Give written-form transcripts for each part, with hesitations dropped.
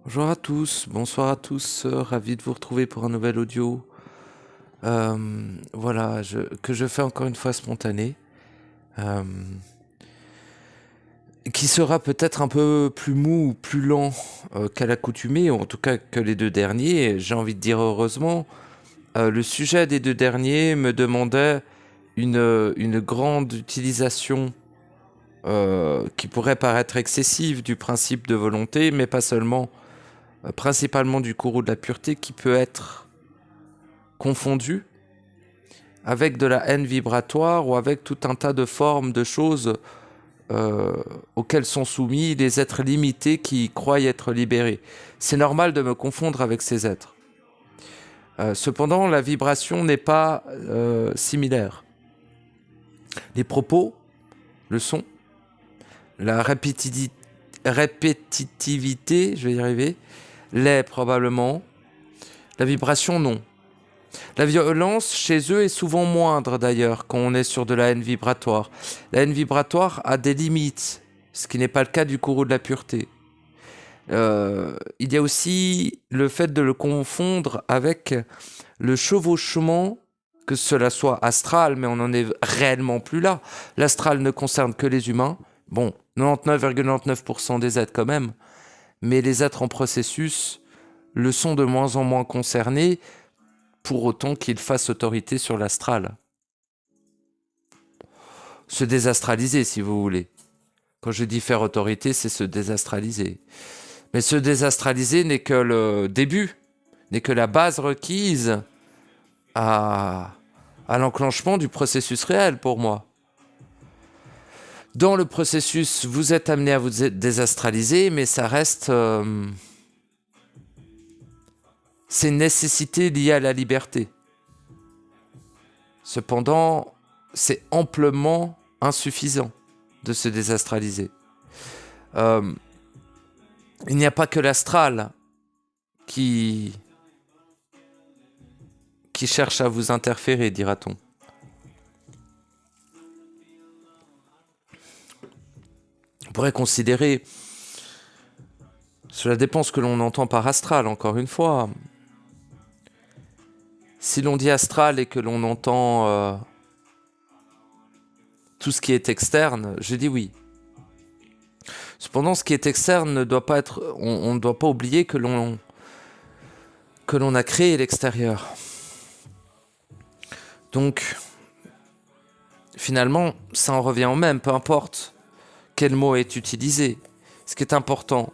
Bonjour à tous, bonsoir à tous, ravi de vous retrouver pour un nouvel audio. Voilà, que je fais encore une fois spontané, euh, qui sera peut-être un peu plus mou ou plus lent qu'à l'accoutumée, ou en tout cas que les deux derniers. J'ai envie de dire heureusement. Le sujet des deux derniers me demandait une grande utilisation qui pourrait paraître excessive du principe de volonté, mais pas seulement. Principalement du courroux de la pureté, qui peut être confondu avec de la haine vibratoire ou avec tout un tas de formes de choses auxquelles sont soumis les êtres limités qui croient être libérés. C'est normal de me confondre avec ces êtres. Cependant, la vibration n'est pas similaire. Les propos le sont. La répétitivité, je vais y arriver, l'est probablement. La vibration, non. La violence chez eux est souvent moindre d'ailleurs quand on est sur de la haine vibratoire. La haine vibratoire a des limites, ce qui n'est pas le cas du courroux de la pureté. Il y a aussi le fait de le confondre avec le chevauchement, que cela soit astral, mais on n'en est réellement plus là. L'astral ne concerne que les humains. Bon, 99,99% des êtres quand même, mais les êtres en processus le sont de moins en moins concernés, pour autant qu'ils fassent autorité sur l'astral. Se désastraliser, si vous voulez. Quand je dis faire autorité, c'est se désastraliser. Mais se désastraliser n'est que le début, n'est que la base requise à l'enclenchement du processus réel pour moi. Dans le processus, vous êtes amené à vous désastraliser, mais ça reste... c'est une nécessité liée à la liberté. Cependant, c'est amplement insuffisant de se désastraliser. Il n'y a pas que l'astral qui cherche à vous interférer, dira-t-on. On pourrait considérer, cela dépend ce que l'on entend par astral, encore une fois. Si l'on dit astral et que l'on entend tout ce qui est externe, je dis oui. Cependant, ce qui est externe ne doit pas être... On ne doit pas oublier que l'on a créé l'extérieur. Donc, finalement, ça en revient au même, peu importe quel mot est utilisé. Ce qui est important,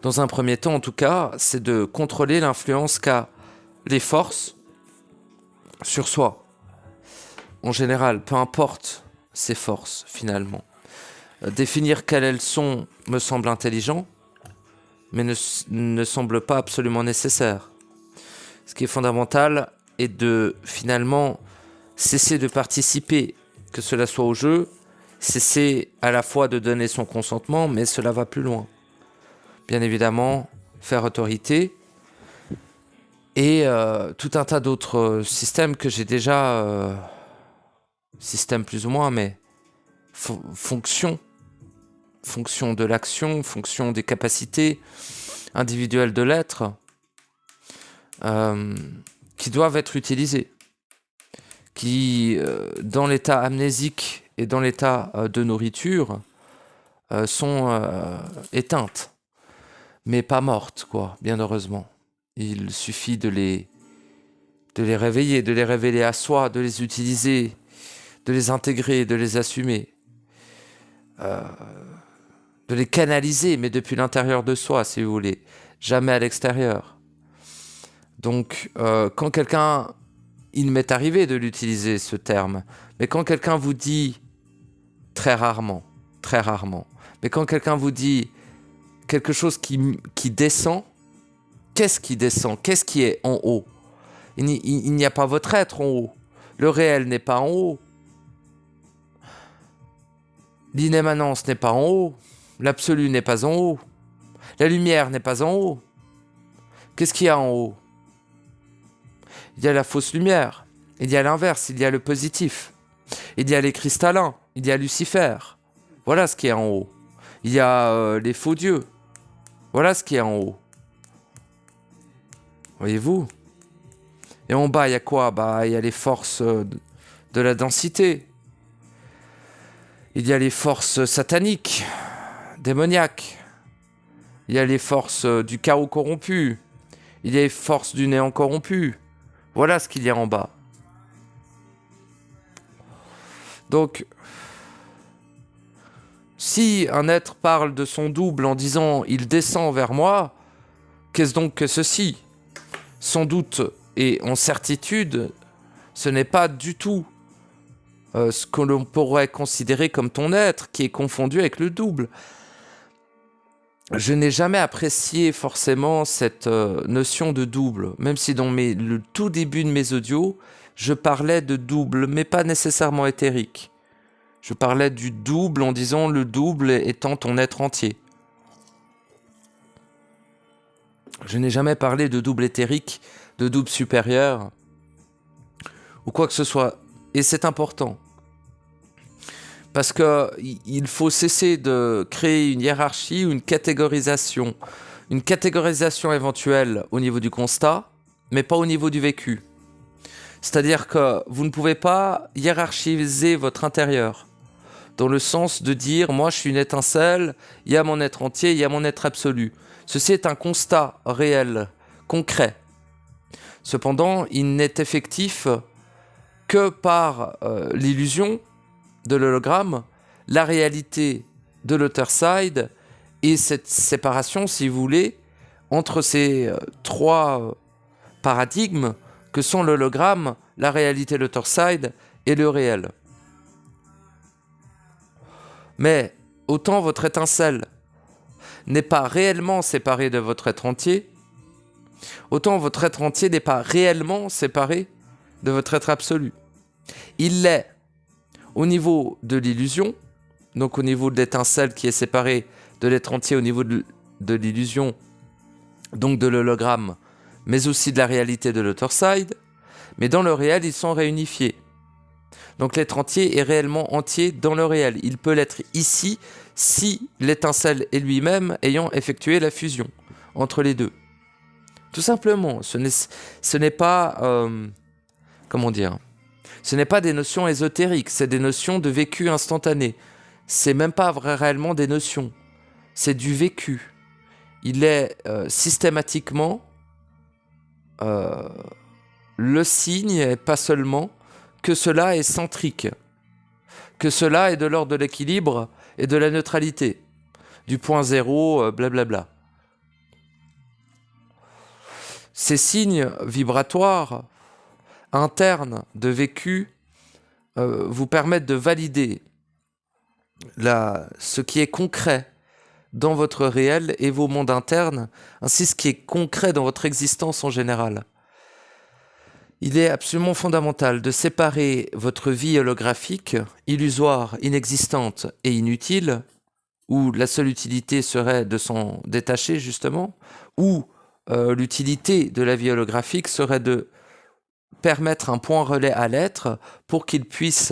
dans un premier temps en tout cas, c'est de contrôler l'influence qu'a les forces sur soi. En général, peu importe ces forces, finalement. Définir quelles elles sont me semble intelligent, mais ne semble pas absolument nécessaire. Ce qui est fondamental est de, finalement, cesser de participer, que cela soit au jeu, cesser à la fois de donner son consentement, mais cela va plus loin. Bien évidemment, faire autorité, et tout un tas d'autres systèmes que j'ai déjà... systèmes plus ou moins, mais fonction de l'action, fonction des capacités individuelles de l'être, qui doivent être utilisées, qui, dans l'état amnésique et dans l'état de nourriture, sont éteintes, mais pas mortes, quoi, bien heureusement. Il suffit de les réveiller, de les révéler à soi, de les utiliser, de les intégrer, de les assumer, de les canaliser, mais depuis l'intérieur de soi, si vous voulez, jamais à l'extérieur. Donc, quand quelqu'un... Il m'est arrivé de l'utiliser, ce terme, mais quand quelqu'un vous dit, très rarement, mais quand quelqu'un vous dit quelque chose qui descend, qu'est-ce qui descend? Qu'est-ce qui est en haut? Il n'y a pas votre être en haut. Le réel n'est pas en haut. L'immanence n'est pas en haut. L'absolu n'est pas en haut. La lumière n'est pas en haut. Qu'est-ce qu'il y a en haut? Il y a la fausse lumière. Il y a l'inverse. Il y a le positif. Il y a les cristallins. Il y a Lucifer. Voilà ce qui est en haut. Il y a les faux dieux. Voilà ce qui est en haut. Voyez-vous? Et en bas, il y a quoi? Bah, il y a les forces de la densité. Il y a les forces sataniques, démoniaques. Il y a les forces du chaos corrompu. Il y a les forces du néant corrompu. Voilà ce qu'il y a en bas. Donc, si un être parle de son double en disant « il descend vers moi », qu'est-ce donc que ceci? Sans doute et en certitude, ce n'est pas du tout ce que l'on pourrait considérer comme ton être, qui est confondu avec le double. Je n'ai jamais apprécié forcément cette notion de double, même si dans le tout début de mes audios, je parlais de double, mais pas nécessairement éthérique. Je parlais du double en disant le double étant ton être entier. Je n'ai jamais parlé de double éthérique, de double supérieur, ou quoi que ce soit. Et c'est important. Parce qu'il faut cesser de créer une hiérarchie ou une catégorisation. Une catégorisation éventuelle au niveau du constat, mais pas au niveau du vécu. C'est-à-dire que vous ne pouvez pas hiérarchiser votre intérieur. Dans le sens de dire, moi je suis une étincelle, il y a mon être entier, il y a mon être absolu. Ceci est un constat réel, concret. Cependant, il n'est effectif que par l'illusion de l'hologramme, la réalité de l'Otherside et cette séparation, si vous voulez, entre ces trois paradigmes que sont l'hologramme, la réalité de l'Otherside et le réel. Mais autant votre étincelle n'est pas réellement séparée de votre être entier, autant votre être entier n'est pas réellement séparé de votre être absolu. Il l'est au niveau de l'illusion, donc au niveau de l'étincelle qui est séparée de l'être entier au niveau de l'illusion, donc de l'hologramme, mais aussi de la réalité de l'Otherside, mais dans le réel, ils sont réunifiés. Donc l'être entier est réellement entier dans le réel. Il peut l'être ici si l'étincelle est lui-même ayant effectué la fusion entre les deux. Tout simplement, ce n'est pas... comment dire ? Ce n'est pas des notions ésotériques, c'est des notions de vécu instantané. C'est même pas réellement des notions, c'est du vécu. Il est systématiquement le signe, et pas seulement, que cela est centrique, que cela est de l'ordre de l'équilibre et de la neutralité, du point zéro, blablabla. Ces signes vibratoires internes de vécu vous permettent de valider ce qui est concret dans votre réel et vos mondes internes, ainsi ce qui est concret dans votre existence en général. Il est absolument fondamental de séparer votre vie holographique, illusoire, inexistante et inutile, où la seule utilité serait de s'en détacher justement, ou l'utilité de la vie holographique serait de permettre un point relais à l'être pour qu'il puisse,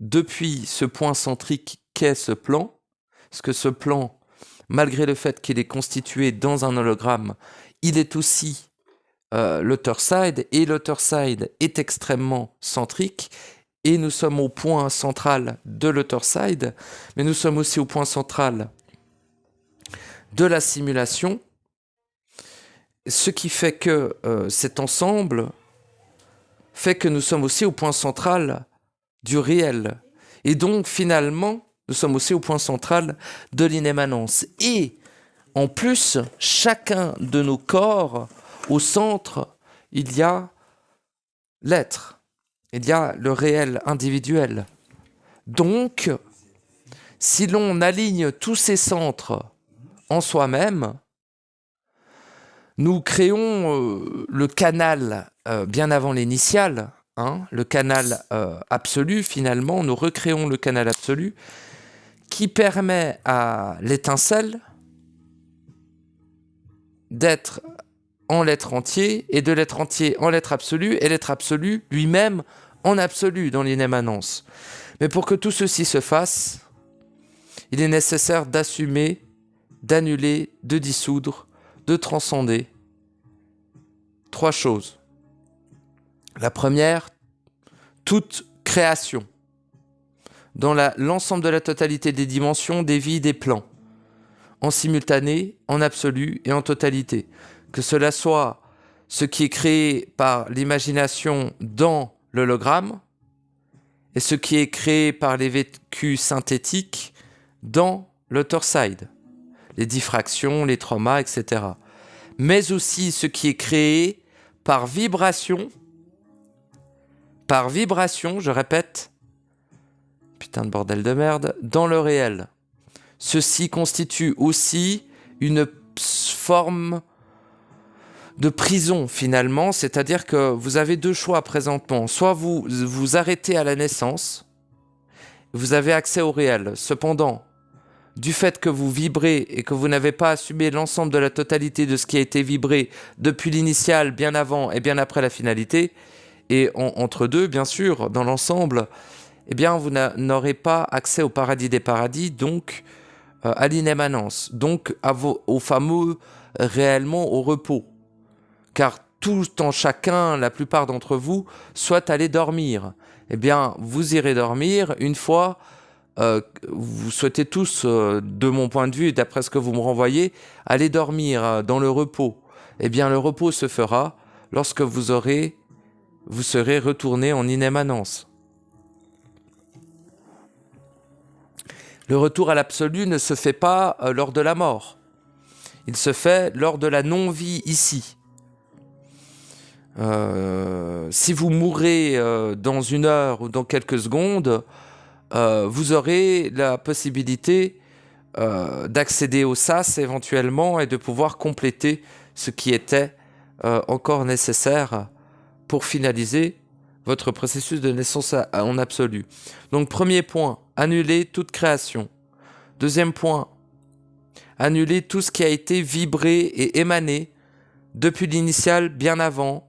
depuis ce point centrique qu'est ce plan, parce que ce plan, malgré le fait qu'il est constitué dans un hologramme, il est aussi l'Otherside, et l'Otherside est extrêmement centrique, et nous sommes au point central de l'Otherside, mais nous sommes aussi au point central de la simulation, ce qui fait que cet ensemble fait que nous sommes aussi au point central du réel. Et donc, finalement, nous sommes aussi au point central de l'inémanence. Et, en plus, chacun de nos corps, au centre, il y a l'être. Il y a le réel individuel. Donc, si l'on aligne tous ces centres en soi-même, nous créons le canal bien avant l'initial, le canal absolu finalement, nous recréons le canal absolu qui permet à l'étincelle d'être en l'être entier et de l'être entier en l'être absolu et l'être absolu lui-même en absolu dans l'inémanence. Mais pour que tout ceci se fasse, il est nécessaire d'assumer d'annuler, de dissoudre, de transcender 3 choses. La première, toute création, dans l'ensemble de la totalité des dimensions, des vies, des plans, en simultané, en absolu et en totalité. Que cela soit ce qui est créé par l'imagination dans l'hologramme et ce qui est créé par les vécus synthétiques dans l'Otherside, les diffractions, les traumas, etc. Mais aussi ce qui est créé par vibration, je répète, putain de bordel de merde, dans le réel. Ceci constitue aussi une forme de prison finalement, c'est-à-dire que vous avez 2 choix présentement. Soit vous vous arrêtez à la naissance, vous avez accès au réel. Cependant, du fait que vous vibrez et que vous n'avez pas assumé l'ensemble de la totalité de ce qui a été vibré depuis l'initial, bien avant et bien après la finalité, et entre deux, bien sûr, dans l'ensemble, eh bien, vous n'aurez pas accès au paradis des paradis, donc à l'inémanence, donc au fameux réellement au repos. Car tout en chacun, la plupart d'entre vous, soit allés dormir. Eh bien, vous irez dormir une fois, vous souhaitez tous, de mon point de vue, d'après ce que vous me renvoyez, aller dormir dans le repos. Eh bien, le repos se fera lorsque vous serez retourné en inémanence. Le retour à l'absolu ne se fait pas lors de la mort. Il se fait lors de la non-vie ici. Si vous mourrez dans 1 heure ou dans quelques secondes, vous aurez la possibilité d'accéder au sas éventuellement et de pouvoir compléter ce qui était encore nécessaire pour finaliser votre processus de naissance en absolu. Donc premier point, annuler toute création. Deuxième point, annuler tout ce qui a été vibré et émané depuis l'initial bien avant,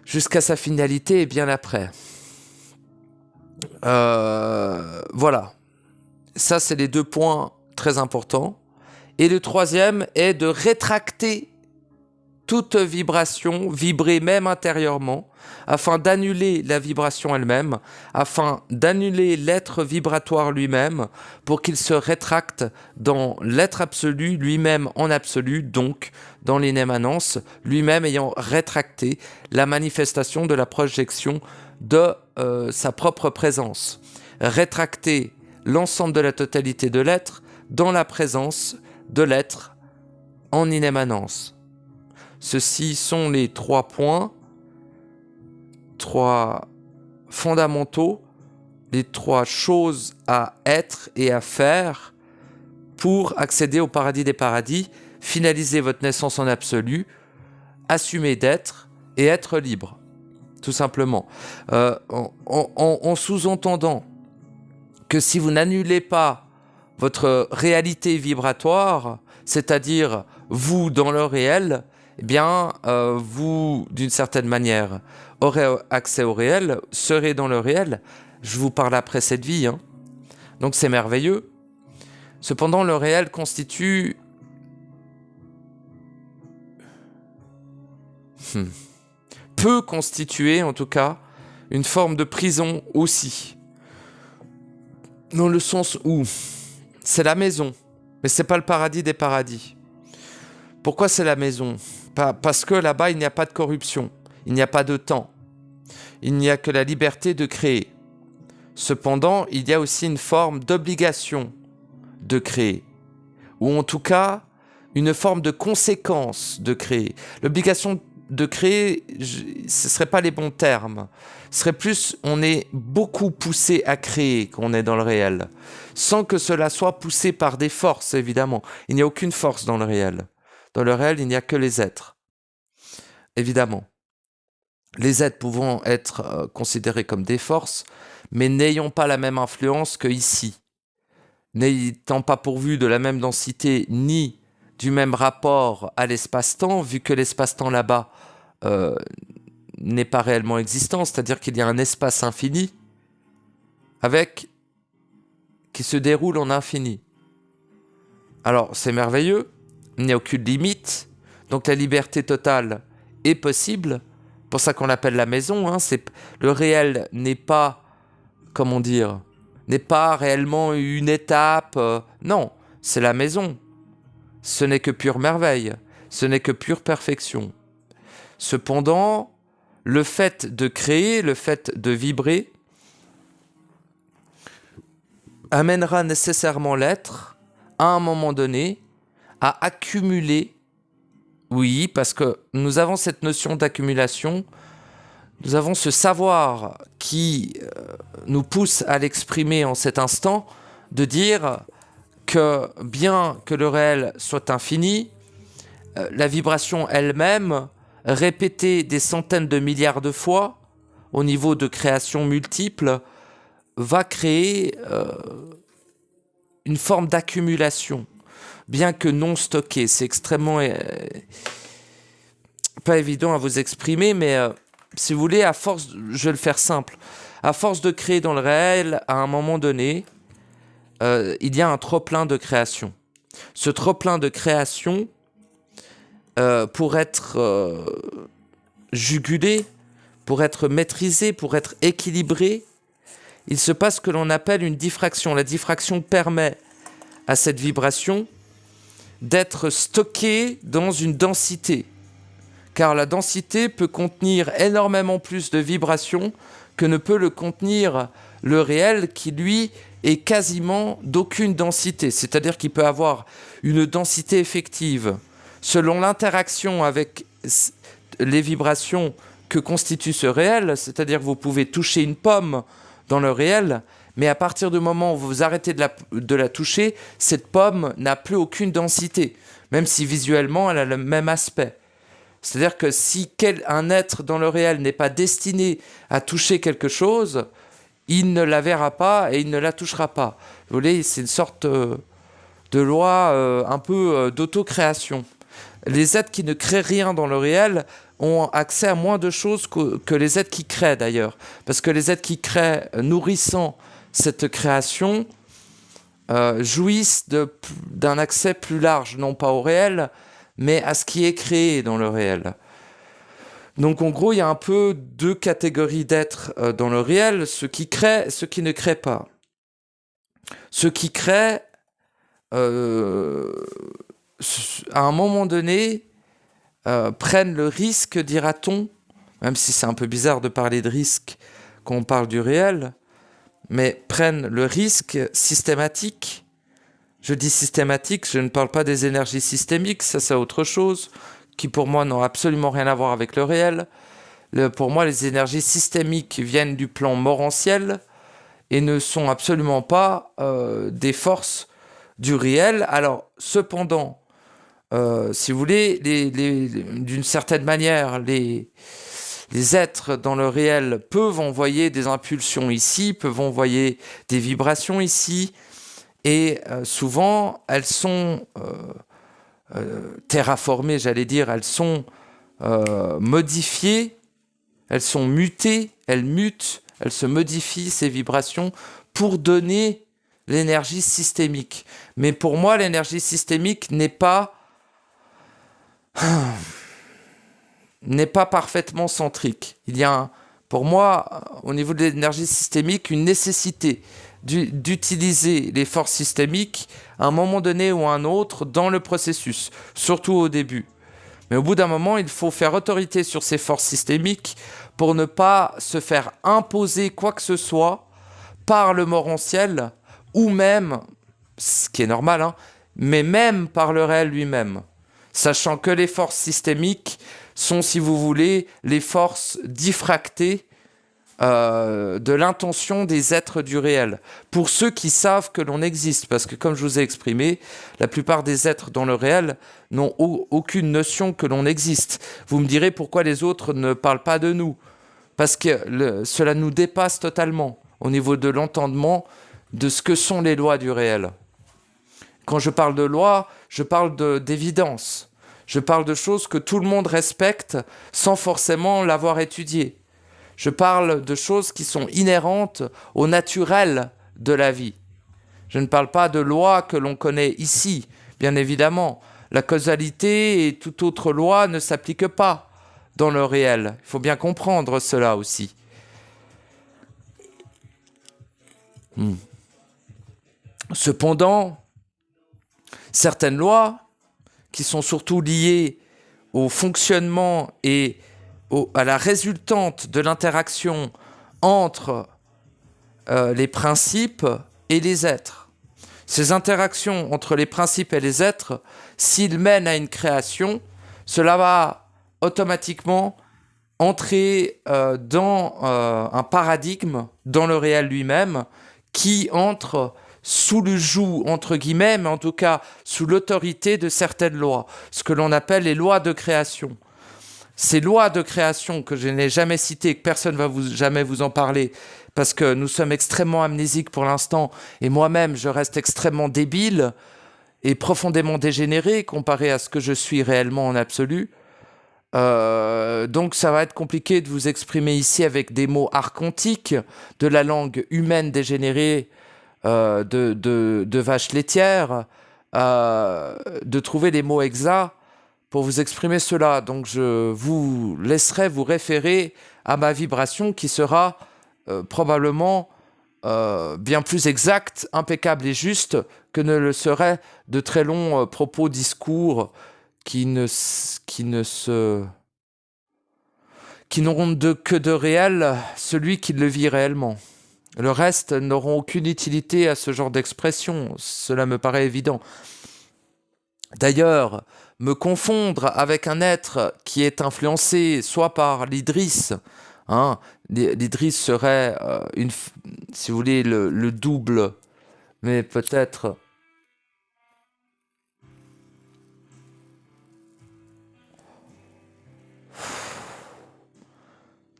jusqu'à sa finalité et bien après. Voilà. Ça, c'est les 2 points très importants. Et le troisième est de rétracter toute vibration, vibrer même intérieurement, afin d'annuler la vibration elle-même, afin d'annuler l'être vibratoire lui-même, pour qu'il se rétracte dans l'être absolu, lui-même en absolu, donc dans l'inémanence, lui-même ayant rétracté la manifestation de la projection de sa propre présence. Rétracter l'ensemble de la totalité de l'être dans la présence de l'être en inémanence. Ceux-ci sont les 3 points, 3 fondamentaux, les 3 choses à être et à faire pour accéder au paradis des paradis, finaliser votre naissance en absolu, assumer d'être et être libre, tout simplement. En sous-entendant que si vous n'annulez pas votre réalité vibratoire, c'est-à-dire vous dans le réel, eh bien, vous, d'une certaine manière, aurez accès au réel, serez dans le réel. Je vous parle après cette vie, hein. Donc c'est merveilleux. Cependant, le réel constitue... peut constituer, en tout cas, une forme de prison aussi. Dans le sens où c'est la maison, mais c'est pas le paradis des paradis. Pourquoi c'est la maison ? Parce que là-bas, il n'y a pas de corruption, il n'y a pas de temps, il n'y a que la liberté de créer. Cependant, il y a aussi une forme d'obligation de créer, ou en tout cas, une forme de conséquence de créer. L'obligation de créer, ce ne serait pas les bons termes. Ce serait plus, on est beaucoup poussé à créer qu'on est dans le réel, sans que cela soit poussé par des forces, évidemment. Il n'y a aucune force dans le réel. Dans le réel, il n'y a que les êtres. Évidemment. Les êtres pouvant être considérés comme des forces, mais n'ayant pas la même influence que ici. N'étant pas pourvus de la même densité, ni du même rapport à l'espace-temps, vu que l'espace-temps là-bas n'est pas réellement existant, c'est-à-dire qu'il y a un espace infini qui se déroule en infini. Alors, c'est merveilleux, il n'y a aucune limite, donc la liberté totale est possible, pour ça qu'on l'appelle la maison, hein. Le réel n'est pas, comment dire, n'est pas réellement une étape, non, c'est la maison. Ce n'est que pure merveille, ce n'est que pure perfection. Cependant, le fait de créer, le fait de vibrer, amènera nécessairement l'être, à un moment donné, à accumuler. Oui, parce que nous avons cette notion d'accumulation, nous avons ce savoir qui nous pousse à l'exprimer en cet instant, de dire que bien que le réel soit infini, la vibration elle-même, répétée des centaines de milliards de fois, au niveau de création multiple, va créer une forme d'accumulation, bien que non stockée. C'est extrêmement pas évident à vous exprimer, mais si vous voulez, à force, je vais le faire simple, à force de créer dans le réel, à un moment donné, il y a un trop-plein de création. Ce trop-plein de création, pour être jugulé, pour être maîtrisé, pour être équilibré, il se passe ce que l'on appelle une diffraction. La diffraction permet à cette vibration d'être stockée dans une densité, car la densité peut contenir énormément plus de vibrations que ne peut le contenir le réel, qui lui est quasiment d'aucune densité, c'est-à-dire qu'il peut avoir une densité effective selon l'interaction avec les vibrations que constitue ce réel, c'est-à-dire que vous pouvez toucher une pomme dans le réel, mais à partir du moment où vous arrêtez de la toucher, cette pomme n'a plus aucune densité, même si visuellement elle a le même aspect. C'est-à-dire que si un être dans le réel n'est pas destiné à toucher quelque chose, il ne la verra pas et il ne la touchera pas. Vous voyez, c'est une sorte de loi un peu d'autocréation. Les êtres qui ne créent rien dans le réel ont accès à moins de choses que les êtres qui créent d'ailleurs. Parce que les êtres qui créent, nourrissant cette création, jouissent d'un accès plus large, non pas au réel, mais à ce qui est créé dans le réel. Donc en gros, il y a un peu deux catégories d'êtres dans le réel, ceux qui créent, ceux qui ne créent pas. Ceux qui créent, à un moment donné, prennent le risque, dira-t-on, même si c'est un peu bizarre de parler de risque quand on parle du réel, mais prennent le risque systématique. Je dis systématique, je ne parle pas des énergies systémiques, ça c'est autre chose, qui pour moi n'ont absolument rien à voir avec le réel. Pour moi, les énergies systémiques viennent du plan morantiel et ne sont absolument pas des forces du réel. Alors, cependant, si vous voulez, d'une certaine manière, les êtres dans le réel peuvent envoyer des impulsions ici, peuvent envoyer des vibrations ici, et souvent, elles sont terraformées, j'allais dire, elles sont modifiées, elles sont mutées, elles mutent, elles se modifient, ces vibrations, pour donner l'énergie systémique. Mais pour moi, l'énergie systémique n'est pas parfaitement centrique. Il y a, pour moi, au niveau de l'énergie systémique, une nécessité d'utiliser les forces systémiques à un moment donné ou à un autre dans le processus, surtout au début. Mais au bout d'un moment, il faut faire autorité sur ces forces systémiques pour ne pas se faire imposer quoi que ce soit par le morantiel, ou même, ce qui est normal, hein, mais même par le réel lui-même. Sachant que les forces systémiques sont, si vous voulez, les forces diffractées de l'intention des êtres du réel. Pour ceux qui savent que l'on existe, parce que comme je vous ai exprimé, la plupart des êtres dans le réel n'ont aucune notion que l'on existe. Vous me direz pourquoi les autres ne parlent pas de nous. Parce que cela nous dépasse totalement au niveau de l'entendement de ce que sont les lois du réel. Quand je parle de loi, je parle d'évidence. Je parle de choses que tout le monde respecte sans forcément l'avoir étudié. Je parle de choses qui sont inhérentes au naturel de la vie. Je ne parle pas de lois que l'on connaît ici, bien évidemment. La causalité et toute autre loi ne s'applique pas dans le réel. Il faut bien comprendre cela aussi. Cependant, certaines lois, qui sont surtout liées au fonctionnement et à la résultante de l'interaction entre les principes et les êtres. Ces interactions entre les principes et les êtres, s'ils mènent à une création, cela va automatiquement entrer dans un paradigme, dans le réel lui-même, qui entre sous le joug, entre guillemets, mais en tout cas sous l'autorité de certaines lois, ce que l'on appelle les lois de création. Ces lois de création que je n'ai jamais citées, que personne ne va jamais vous en parler, parce que nous sommes extrêmement amnésiques pour l'instant, et moi-même je reste extrêmement débile et profondément dégénéré comparé à ce que je suis réellement en absolu. Donc ça va être compliqué de vous exprimer ici avec des mots archontiques de la langue humaine dégénérée de vaches laitières, de trouver les mots exacts pour vous exprimer cela. Donc je vous laisserai vous référer à ma vibration qui sera probablement bien plus exacte, impeccable et juste que ne le serait de très longs propos, discours qui n'auront que de réel celui qui le vit réellement. Le reste n'auront aucune utilité à ce genre d'expression, cela me paraît évident. D'ailleurs, me confondre avec un être qui est influencé soit par l'Idris, hein, l'Idris serait, si vous voulez, le double, mais peut-être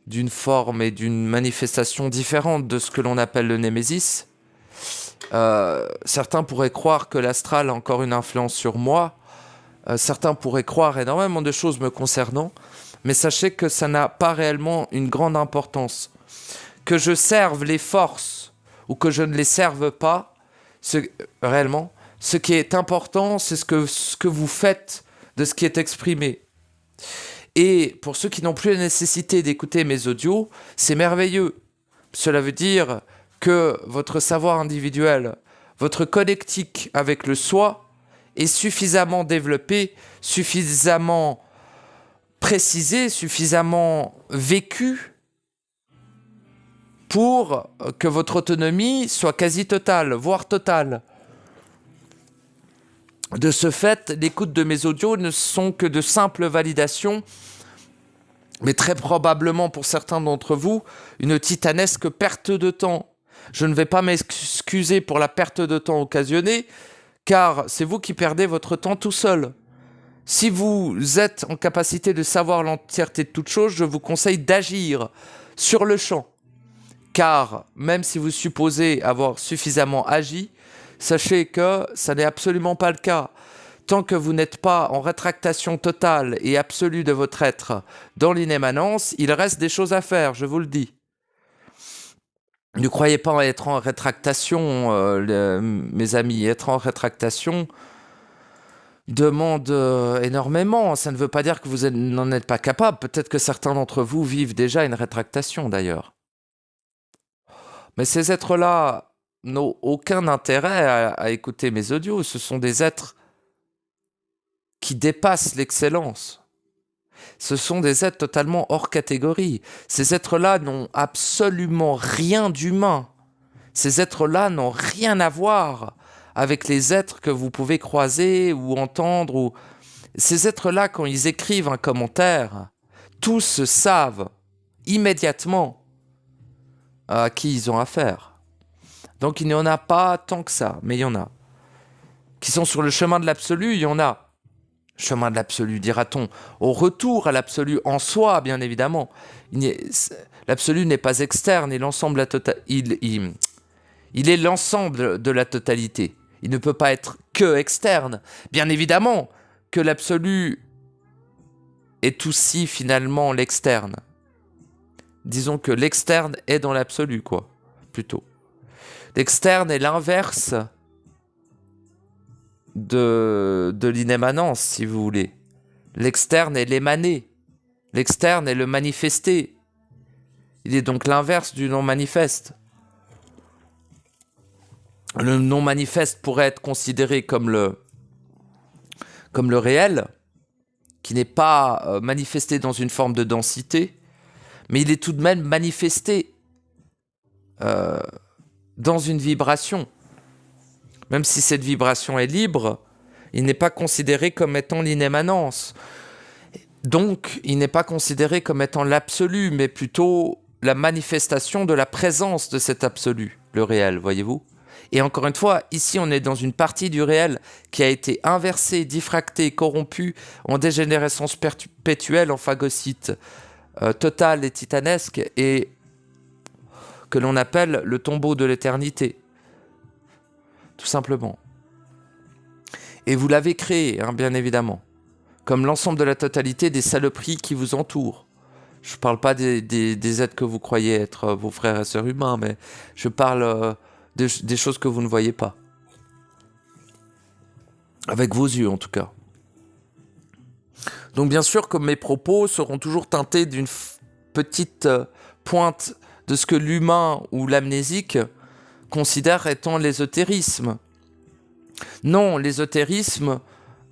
d'une forme et d'une manifestation différente de ce que l'on appelle le Némésis. Certains pourraient croire que l'astral a encore une influence sur moi. Certains pourraient croire énormément de choses me concernant. Mais sachez que ça n'a pas réellement une grande importance. Que je serve les forces ou que je ne les serve pas, réellement, ce qui est important, c'est ce que vous faites de ce qui est exprimé. Et pour ceux qui n'ont plus la nécessité d'écouter mes audios, c'est merveilleux. Cela veut dire que votre savoir individuel, votre connectique avec le soi est suffisamment développé, suffisamment précisé, suffisamment vécu pour que votre autonomie soit quasi totale, voire totale. De ce fait, l'écoute de mes audios ne sont que de simples validations, mais très probablement pour certains d'entre vous, une titanesque perte de temps. Je ne vais pas m'excuser pour la perte de temps occasionnée, car c'est vous qui perdez votre temps tout seul. Si vous êtes en capacité de savoir l'entièreté de toute chose, je vous conseille d'agir sur le champ. Car même si vous supposez avoir suffisamment agi, sachez que ça n'est absolument pas le cas. Tant que vous n'êtes pas en rétractation totale et absolue de votre être dans l'inémanence, il reste des choses à faire, je vous le dis. Ne croyez pas être en rétractation, mes amis. Être en rétractation demande énormément. Ça ne veut pas dire que vous n'en êtes pas capable. Peut-être que certains d'entre vous vivent déjà une rétractation, d'ailleurs. Mais ces êtres-là n'ont aucun intérêt à écouter mes audios. Ce sont des êtres qui dépassent l'excellence. Ce sont des êtres totalement hors catégorie. Ces êtres-là n'ont absolument rien d'humain. Ces êtres-là n'ont rien à voir avec les êtres que vous pouvez croiser ou entendre. Ces êtres-là, quand ils écrivent un commentaire, tous savent immédiatement à qui ils ont affaire. Donc il n'y en a pas tant que ça, mais il y en a. Qui sont sur le chemin de l'absolu, il y en a. Chemin de l'absolu, dira-t-on, au retour à l'absolu en soi, bien évidemment. L'absolu n'est pas externe, il est l'ensemble de la totalité. Il ne peut pas être que externe. Bien évidemment que l'absolu est aussi finalement l'externe. Disons que l'externe est dans l'absolu, quoi, plutôt. L'externe est l'inverse de l'inémanence, si vous voulez. L'externe est l'émané. L'externe est le manifesté. Il est donc l'inverse du non-manifeste. Le non-manifeste pourrait être considéré comme le réel, qui n'est pas manifesté dans une forme de densité, mais il est tout de même manifesté dans une vibration. Même si cette vibration est libre, il n'est pas considéré comme étant l'inémanence. Donc, il n'est pas considéré comme étant l'absolu, mais plutôt la manifestation de la présence de cet absolu, le réel, voyez-vous ? Et encore une fois, ici, on est dans une partie du réel qui a été inversée, diffractée, corrompue, en dégénérescence perpétuelle, en phagocyte totale et titanesque, et que l'on appelle le tombeau de l'éternité. Tout simplement. Et vous l'avez créé, hein, bien évidemment, comme l'ensemble de la totalité des saloperies qui vous entourent. Je ne parle pas des êtres que vous croyez être vos frères et sœurs humains, mais je parle des choses que vous ne voyez pas. Avec vos yeux, en tout cas. Donc, bien sûr, comme mes propos seront toujours teintés d'une petite pointe de ce que l'humain ou l'amnésique considère étant l'ésotérisme. Non, l'ésotérisme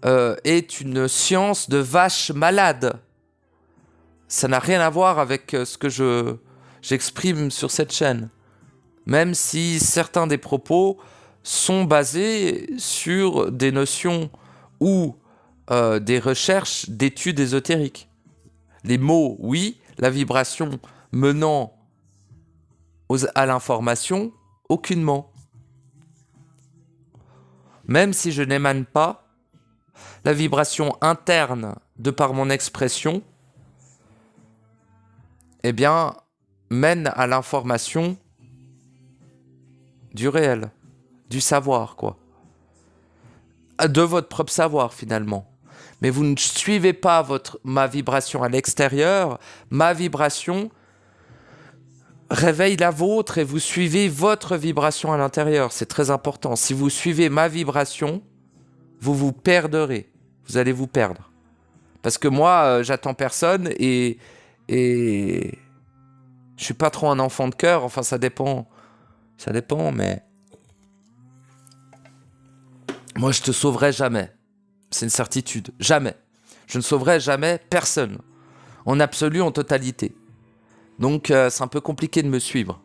est une science de vache malade. Ça n'a rien à voir avec ce que j'exprime sur cette chaîne. Même si certains des propos sont basés sur des notions ou des recherches d'études ésotériques. Les mots, oui, la vibration menant à l'information, aucunement. Même si je n'émane pas, la vibration interne, de par mon expression, eh bien, mène à l'information du réel, du savoir, quoi. De votre propre savoir, finalement. Mais vous ne suivez pas ma vibration à l'extérieur, ma vibration réveille la vôtre et vous suivez votre vibration à l'intérieur. C'est très important. Si vous suivez ma vibration, vous vous perdrez. Vous allez vous perdre. Parce que moi, j'attends personne et je suis pas trop un enfant de cœur. Enfin, ça dépend. Ça dépend, mais moi, je te sauverai jamais. C'est une certitude. Jamais. Je ne sauverai jamais personne. En absolu, en totalité. Donc, c'est un peu compliqué de me suivre.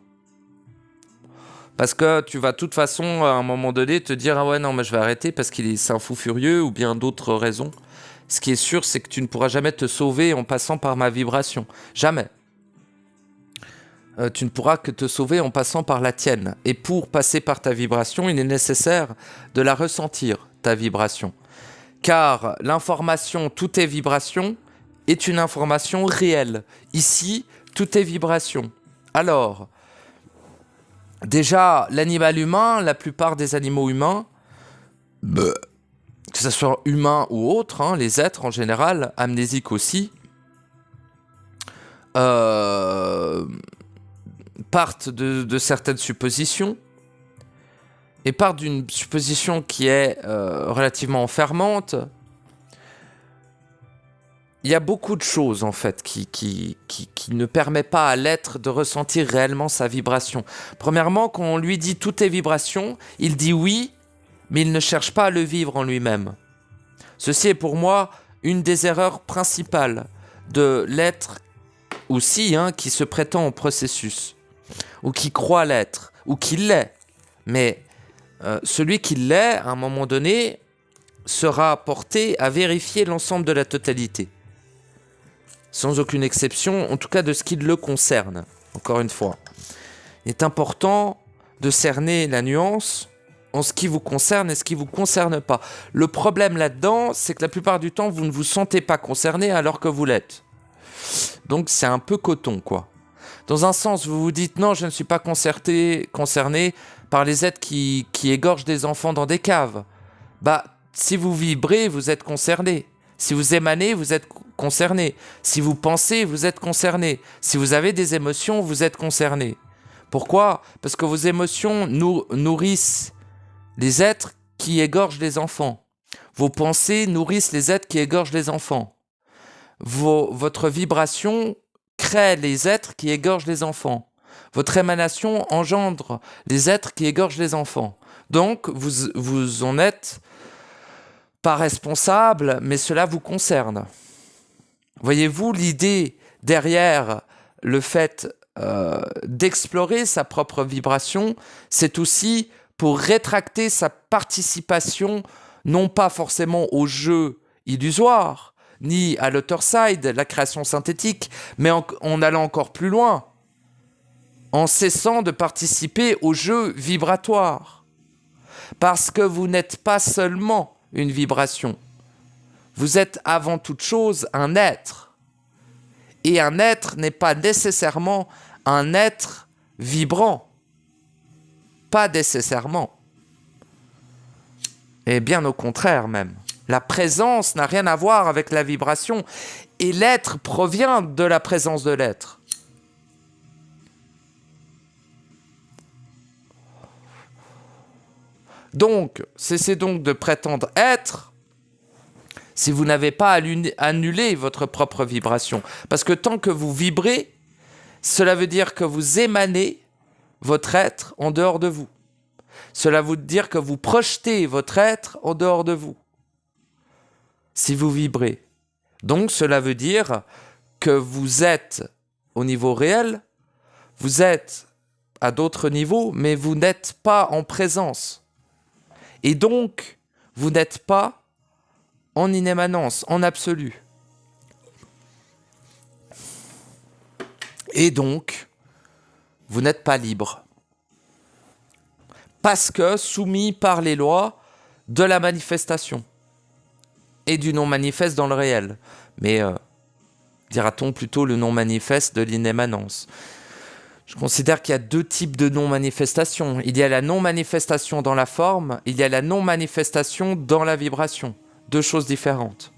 Parce que tu vas de toute façon, à un moment donné, te dire « Ah ouais, non, mais je vais arrêter parce c'est un fou furieux » ou bien d'autres raisons. Ce qui est sûr, c'est que tu ne pourras jamais te sauver en passant par ma vibration. Jamais. Tu ne pourras que te sauver en passant par la tienne. Et pour passer par ta vibration, il est nécessaire de la ressentir, ta vibration. Car l'information, tout est vibration, est une information réelle. Ici, tout est vibration. Alors, déjà, l'animal humain, la plupart des animaux humains, que ce soit humain ou autre, hein, les êtres en général, amnésiques aussi, partent de certaines suppositions et partent d'une supposition qui est relativement enfermante. Il y a beaucoup de choses, en fait, qui ne permettent pas à l'être de ressentir réellement sa vibration. Premièrement, quand on lui dit « tout est vibration », il dit oui, mais il ne cherche pas à le vivre en lui-même. Ceci est pour moi une des erreurs principales de l'être aussi, hein, qui se prétend au processus, ou qui croit l'être, ou qui l'est. Mais celui qui l'est, à un moment donné, sera porté à vérifier l'ensemble de la totalité. Sans aucune exception, en tout cas de ce qui le concerne, encore une fois. Il est important de cerner la nuance en ce qui vous concerne et ce qui ne vous concerne pas. Le problème là-dedans, c'est que la plupart du temps, vous ne vous sentez pas concerné alors que vous l'êtes. Donc c'est un peu coton, quoi. Dans un sens, vous vous dites, non, je ne suis pas concerné par les êtres qui égorgent des enfants dans des caves. Bah, si vous vibrez, vous êtes concerné. Si vous émanez, vous êtes concerné. Si vous pensez, vous êtes concerné. Si vous avez des émotions, vous êtes concerné. Pourquoi ? Parce que vos émotions nourrissent les êtres qui égorgent les enfants. Vos pensées nourrissent les êtres qui égorgent les enfants. Votre vibration crée les êtres qui égorgent les enfants. Votre émanation engendre les êtres qui égorgent les enfants. Donc, vous en êtes pas responsable, mais cela vous concerne. Voyez-vous l'idée derrière le fait d'explorer sa propre vibration, c'est aussi pour rétracter sa participation, non pas forcément au jeu illusoire, ni à l'Otherside, la création synthétique, mais en allant encore plus loin, en cessant de participer au jeu vibratoire. Parce que vous n'êtes pas seulement une vibration, vous êtes avant toute chose un être. Et un être n'est pas nécessairement un être vibrant. Pas nécessairement. Et bien au contraire même. La présence n'a rien à voir avec la vibration. Et l'être provient de la présence de l'être. Donc, cessez donc de prétendre être si vous n'avez pas annulé votre propre vibration. Parce que tant que vous vibrez, cela veut dire que vous émanez votre être en dehors de vous. Cela veut dire que vous projetez votre être en dehors de vous. Si vous vibrez. Donc cela veut dire que vous êtes au niveau réel, vous êtes à d'autres niveaux, mais vous n'êtes pas en présence. Et donc, vous n'êtes pas en inémanence, en absolu. Et donc, vous n'êtes pas libre. Parce que soumis par les lois de la manifestation et du non-manifeste dans le réel. Mais dira-t-on plutôt le non-manifeste de l'inémanence. Je considère qu'il y a deux types de non-manifestation. Il y a la non-manifestation dans la forme, il y a la non-manifestation dans la vibration. Deux choses différentes.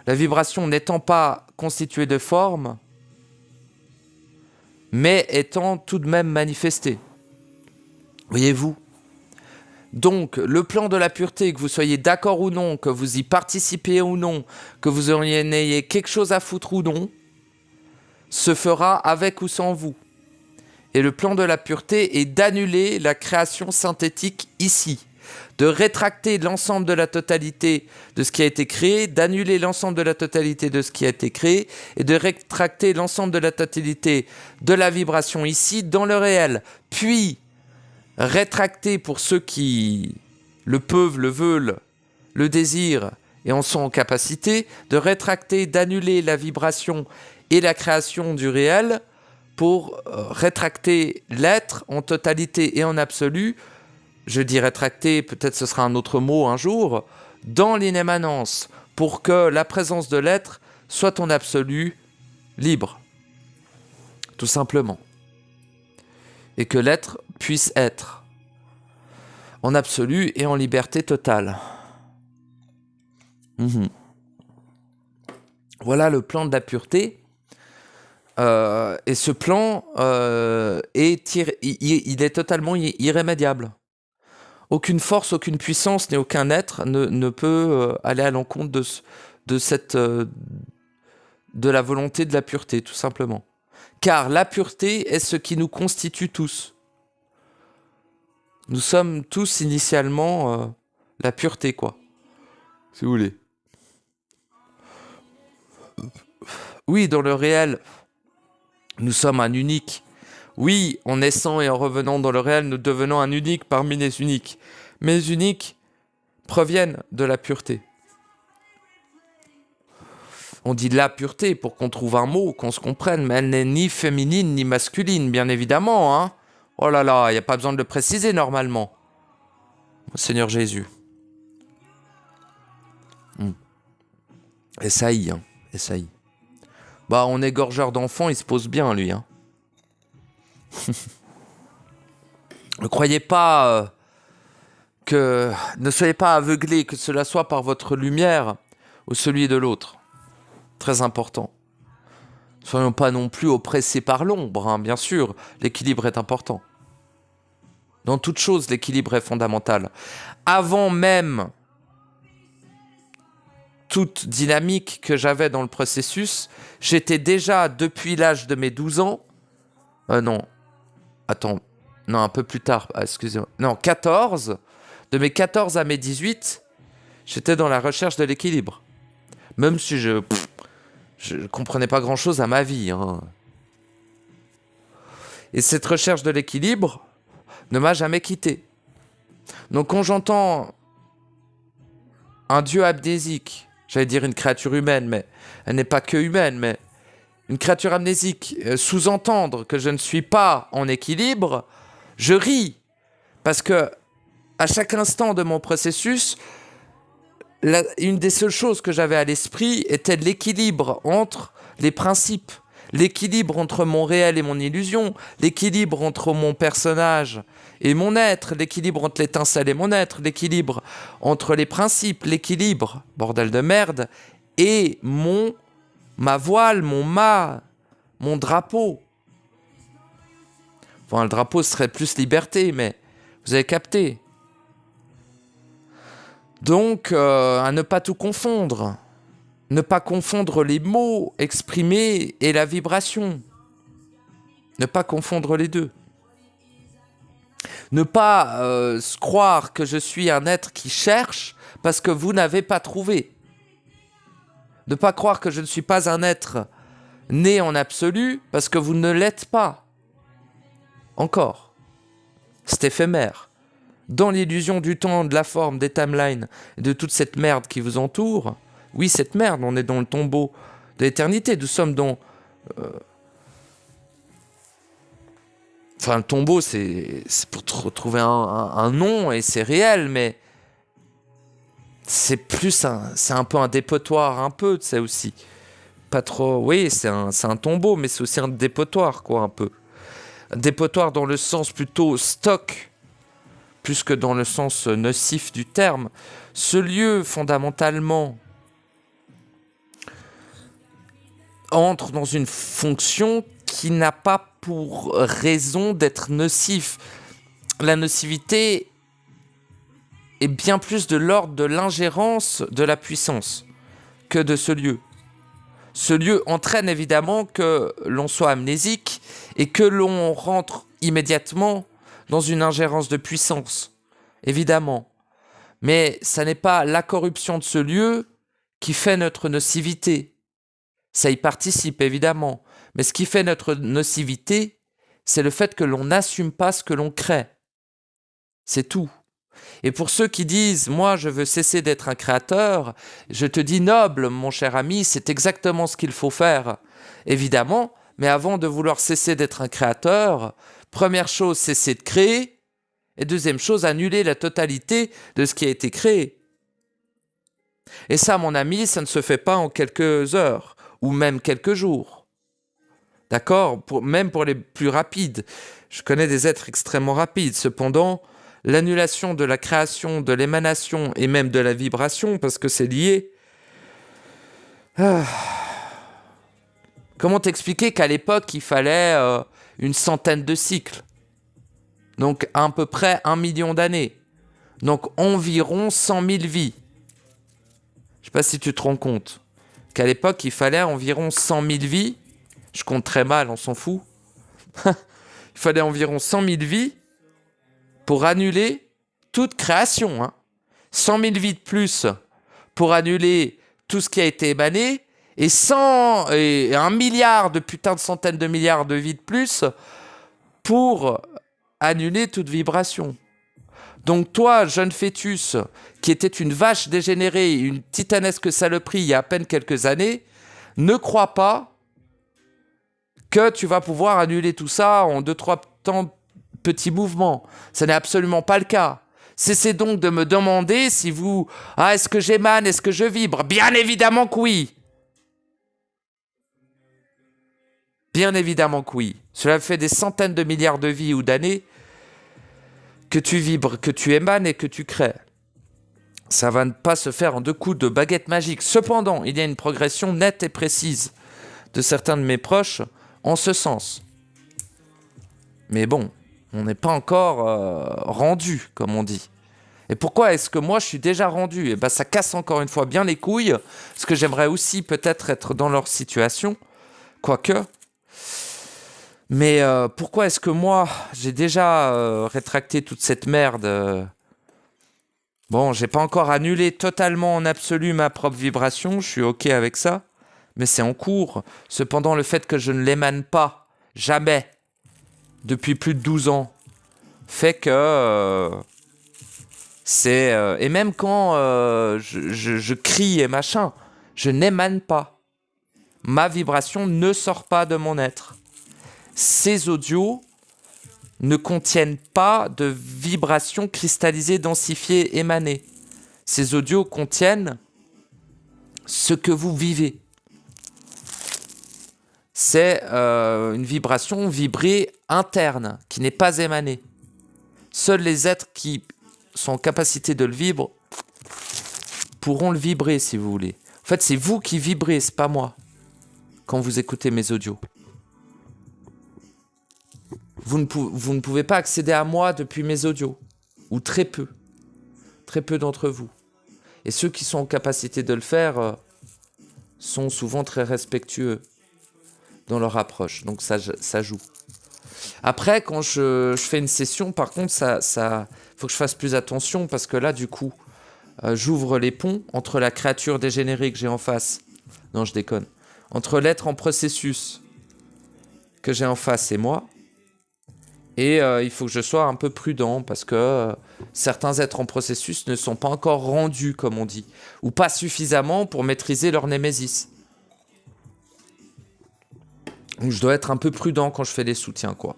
La vibration n'étant pas constituée de forme, mais étant tout de même manifestée. Voyez-vous ? Donc, le plan de la pureté, que vous soyez d'accord ou non, que vous y participez ou non, que vous en ayez quelque chose à foutre ou non, se fera avec ou sans vous. Et le plan de la pureté est d'annuler la création synthétique ici, de rétracter l'ensemble de la totalité de ce qui a été créé, d'annuler l'ensemble de la totalité de ce qui a été créé, et de rétracter l'ensemble de la totalité de la vibration ici dans le réel. Puis, rétracter pour ceux qui le peuvent, le veulent, le désirent et en sont en capacité, de rétracter, d'annuler la vibration et la création du réel pour rétracter l'être en totalité et en absolu. Je dis rétracter, peut-être ce sera un autre mot un jour, dans l'inémanence, pour que la présence de l'être soit en absolu libre, tout simplement. Et que l'être puisse être en absolu et en liberté totale. Voilà le plan de la pureté. Et ce plan il est totalement irrémédiable. Aucune force, aucune puissance, ni aucun être ne peut aller à l'encontre de la volonté de la pureté, tout simplement. Car la pureté est ce qui nous constitue tous. Nous sommes tous initialement la pureté, quoi. Si vous voulez. Oui, dans le réel, nous sommes un unique. Oui, en naissant et en revenant dans le réel, nous devenons un unique parmi les uniques. Mais les uniques proviennent de la pureté. On dit la pureté pour qu'on trouve un mot, qu'on se comprenne, mais elle n'est ni féminine ni masculine, bien évidemment. Hein. Oh là là, il n'y a pas besoin de le préciser normalement. Seigneur Jésus. Essaye, hein. Essaye. Bah, on est gorgeur d'enfants, il se pose bien, lui. Hein. Ne croyez pas ne soyez pas aveuglés, que cela soit par votre lumière ou celui de l'autre. Très important. Ne soyons pas non plus oppressés par l'ombre, hein, bien sûr. L'équilibre est important. Dans toute chose, l'équilibre est fondamental. Avant même toute dynamique que j'avais dans le processus, j'étais déjà, depuis l'âge de mes 12 ans... non, attends, non, un peu plus tard, excusez-moi. Non, 14, de mes 14 à mes 18, j'étais dans la recherche de l'équilibre. Même si je comprenais pas grand-chose à ma vie. Hein. Et cette recherche de l'équilibre ne m'a jamais quitté. Donc quand j'entends un dieu amnésique, j'allais dire une créature humaine, mais elle n'est pas que humaine, mais une créature amnésique, sous-entendre que je ne suis pas en équilibre, je ris. Parce que à chaque instant de mon processus, une des seules choses que j'avais à l'esprit était l'équilibre entre les principes, l'équilibre entre mon réel et mon illusion, l'équilibre entre mon personnage et mon être, l'équilibre entre l'étincelle et mon être, l'équilibre entre les principes, l'équilibre, bordel de merde, et ma voile, mon drapeau. Enfin, le drapeau serait plus liberté, mais vous avez capté. Donc, à ne pas tout confondre. Ne pas confondre les mots exprimés et la vibration. Ne pas confondre les deux. Ne pas croire que je suis un être qui cherche parce que vous n'avez pas trouvé. Ne pas croire que je ne suis pas un être né en absolu parce que vous ne l'êtes pas. Encore. C'est éphémère. Dans l'illusion du temps, de la forme, des timelines, de toute cette merde qui vous entoure, oui, cette merde, on est dans le tombeau de l'éternité. Nous sommes dans... Enfin, le tombeau, c'est pour trouver un nom et c'est réel, mais c'est plus c'est un peu un dépotoir, un peu, tu sais, aussi. Pas trop... Oui, c'est un tombeau, mais c'est aussi un dépotoir, quoi, un peu. Un dépotoir dans le sens plutôt stock, plus que dans le sens nocif du terme. Ce lieu, fondamentalement, entre dans une fonction qui n'a pas pour raison d'être nocif. La nocivité est bien plus de l'ordre de l'ingérence de la puissance que de ce lieu. Ce lieu entraîne évidemment que l'on soit amnésique et que l'on rentre immédiatement dans une ingérence de puissance, évidemment. Mais ça n'est pas la corruption de ce lieu qui fait notre nocivité. Ça y participe, évidemment. Mais ce qui fait notre nocivité, c'est le fait que l'on n'assume pas ce que l'on crée. C'est tout. Et pour ceux qui disent « Moi, je veux cesser d'être un créateur », je te dis noble, mon cher ami, c'est exactement ce qu'il faut faire. Évidemment, mais avant de vouloir cesser d'être un créateur, première chose, cesser de créer, et deuxième chose, annuler la totalité de ce qui a été créé. Et ça, mon ami, ça ne se fait pas en quelques heures, ou même quelques jours. D'accord ? Même pour les plus rapides. Je connais des êtres extrêmement rapides. Cependant, l'annulation de la création, de l'émanation et même de la vibration, parce que c'est lié. Comment t'expliquer qu'à l'époque, il fallait une centaine de cycles? Donc à peu près 1 million d'années. Donc environ 100 000 vies. Je ne sais pas si tu te rends compte. Qu'à l'époque, il fallait environ 100 000 vies. Je compte très mal, on s'en fout. Il fallait environ 100 000 vies pour annuler toute création. 100 000 vies de plus pour annuler tout ce qui a été émané. Et 1 milliard de putain de centaines de milliards de vies de plus pour annuler toute vibration. Donc toi, jeune fœtus, qui était une vache dégénérée, une titanesque saloperie il y a à peine quelques années, ne crois pas que tu vas pouvoir annuler tout ça en 2-3 petits mouvements. Ce n'est absolument pas le cas. Cessez donc de me demander si vous... Ah, est-ce que j'émane, est-ce que je vibre? Bien évidemment que oui. Bien évidemment que oui. Cela fait des centaines de milliards de vies ou d'années que tu vibres, que tu émanes et que tu crées. Ça va ne pas se faire en 2 coups de baguette magique. Cependant, il y a une progression nette et précise de certains de mes proches en ce sens. Mais bon, On n'est pas encore rendu, comme on dit. Et pourquoi est-ce que moi, je suis déjà rendu? Et ben, ça casse encore une fois bien les couilles, parce que j'aimerais aussi peut-être être dans leur situation, quoique. Mais pourquoi est-ce que moi, j'ai déjà rétracté toute cette merde Bon, j'ai pas encore annulé totalement en absolu ma propre vibration, je suis OK avec ça, mais c'est en cours. Cependant, le fait que je ne l'émane pas, jamais, depuis plus de 12 ans, fait que c'est... et même quand je crie et machin, je n'émane pas. Ma vibration ne sort pas de mon être. Ces audios ne contiennent pas de vibrations cristallisées, densifiées, émanées. Ces audios contiennent ce que vous vivez. C'est une vibration vibrée interne, qui n'est pas émanée. Seuls les êtres qui sont en capacité de le vivre pourront le vibrer, si vous voulez. En fait, c'est vous qui vibrez, c'est pas moi, quand vous écoutez mes audios. Vous ne pouvez pas accéder à moi depuis mes audios, ou très peu d'entre vous. Et ceux qui sont en capacité de le faire sont souvent très respectueux dans leur approche, donc ça joue. Après, quand je fais une session, par contre, ça faut que je fasse plus attention, parce que là, du coup, j'ouvre les ponts entre la créature dégénérée que j'ai en face, non, je déconne, entre l'être en processus que j'ai en face et moi. Et il faut que je sois un peu prudent, parce que certains êtres en processus ne sont pas encore rendus, comme on dit, ou pas suffisamment pour maîtriser leur némésis. Donc je dois être un peu prudent quand je fais des soutiens, quoi.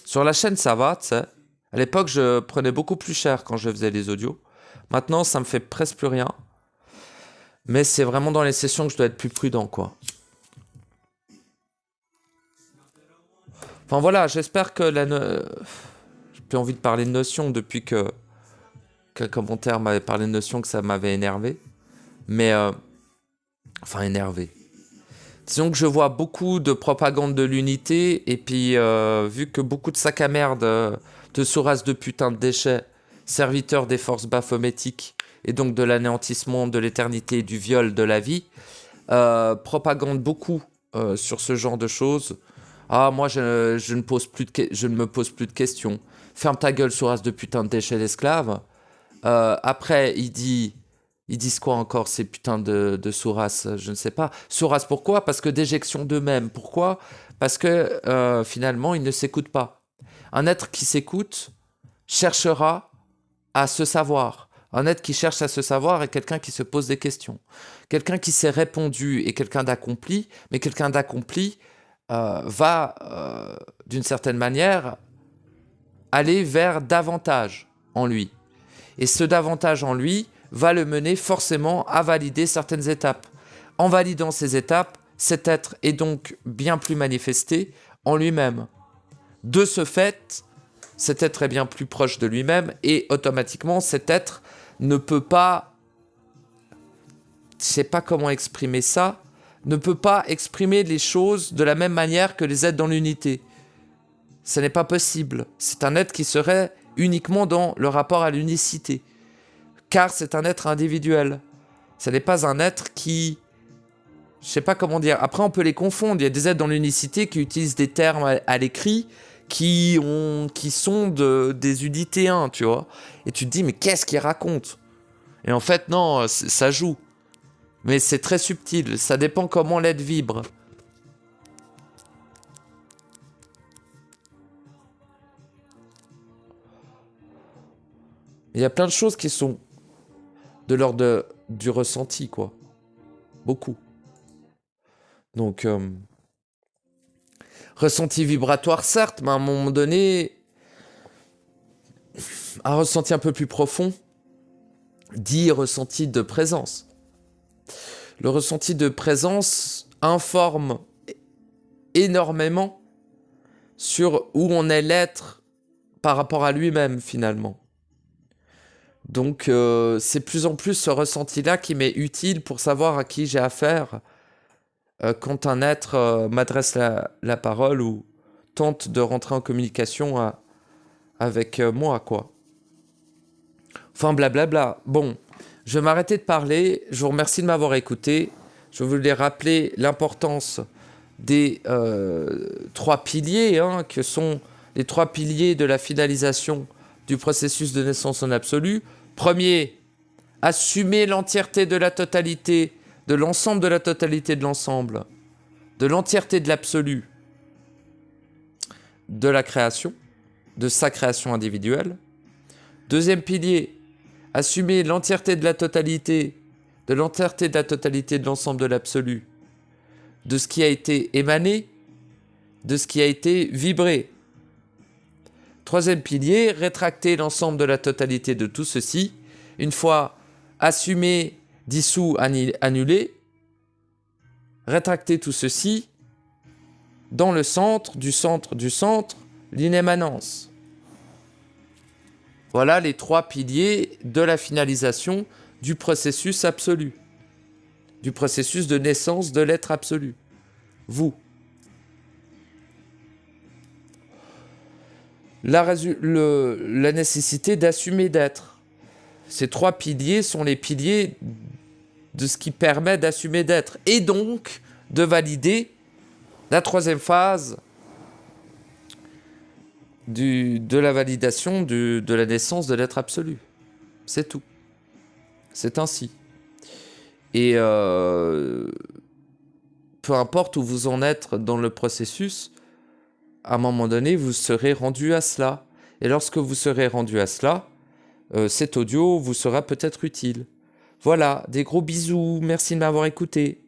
Sur la chaîne, ça va, tu sais. À l'époque, je prenais beaucoup plus cher quand je faisais les audios. Maintenant, ça me fait presque plus rien. Mais c'est vraiment dans les sessions que je dois être plus prudent, quoi. Enfin voilà, j'espère que j'ai plus envie de parler de notion depuis qu'un commentaire m'avait parlé de notion, que ça m'avait énervé. Mais enfin énervé. Disons que je vois beaucoup de propagande de l'unité, et puis vu que beaucoup de sacs à merde de Soras de putain de déchets, serviteurs des forces baphométiques, et donc de l'anéantissement de l'éternité, du viol de la vie, propagande beaucoup sur ce genre de choses. Ah, moi, je ne me pose plus de questions. Ferme ta gueule, Soras de putain de déchets d'esclaves. Après, ils disent quoi encore, ces putains de Soras? Je ne sais pas. Soras, pourquoi? Parce que déjection d'eux-mêmes. Pourquoi? Parce que finalement, ils ne s'écoutent pas. Un être qui s'écoute cherchera à se savoir. Un être qui cherche à se savoir est quelqu'un qui se pose des questions. Quelqu'un qui s'est répondu est quelqu'un d'accompli, mais quelqu'un d'accompli va, d'une certaine manière, aller vers davantage en lui. Et ce davantage en lui va le mener forcément à valider certaines étapes. En validant ces étapes, cet être est donc bien plus manifesté en lui-même. De ce fait, cet être est bien plus proche de lui-même, et automatiquement, cet être ne peut pas, je ne sais pas comment exprimer ça, ne peut pas exprimer les choses de la même manière que les êtres dans l'unité. Ce n'est pas possible. C'est un être qui serait uniquement dans le rapport à l'unicité. Car c'est un être individuel. Ce n'est pas un être qui... Je sais pas comment dire. Après, on peut les confondre. Il y a des êtres dans l'unicité qui utilisent des termes à l'écrit qui sont des unitéens, tu vois. Et tu te dis, mais qu'est-ce qu'ils racontent? Et en fait, non, ça joue. Mais c'est très subtil. Ça dépend comment l'être vibre. Il y a plein de choses qui sont de l'ordre du ressenti, quoi. Beaucoup. Donc, ressenti vibratoire, certes, mais à un moment donné, un ressenti un peu plus profond dit ressenti de présence. Le ressenti de présence informe énormément sur où on est l'être par rapport à lui-même, finalement. Donc, c'est plus en plus ce ressenti-là qui m'est utile pour savoir à qui j'ai affaire quand un être m'adresse la parole ou tente de rentrer en communication avec moi, quoi. Enfin, blablabla. Bon, je vais m'arrêter de parler. Je vous remercie de m'avoir écouté. Je voulais rappeler l'importance des 3 piliers, hein, que sont les 3 piliers de la finalisation du processus de naissance en absolu. Premier, assumer l'entièreté de la totalité, de l'ensemble de la totalité de l'ensemble, de l'entièreté de l'absolu, de la création, de sa création individuelle. Deuxième pilier, assumer l'entièreté de la totalité, de l'entièreté de la totalité de l'ensemble de l'absolu, de ce qui a été émané, de ce qui a été vibré. Troisième pilier, rétracter l'ensemble de la totalité de tout ceci, une fois assumé, dissous, annulé, rétracter tout ceci dans le centre, l'inémanence. Voilà les 3 piliers de la finalisation du processus absolu, du processus de naissance de l'être absolu. Vous. La nécessité d'assumer d'être. Ces 3 piliers sont les piliers de ce qui permet d'assumer d'être et donc de valider la 3e phase de la validation de la naissance de l'être absolu. C'est tout. C'est ainsi. Et peu importe où vous en êtes dans le processus, à un moment donné, vous serez rendu à cela. Et lorsque vous serez rendu à cela, cet audio vous sera peut-être utile. Voilà, des gros bisous, merci de m'avoir écouté.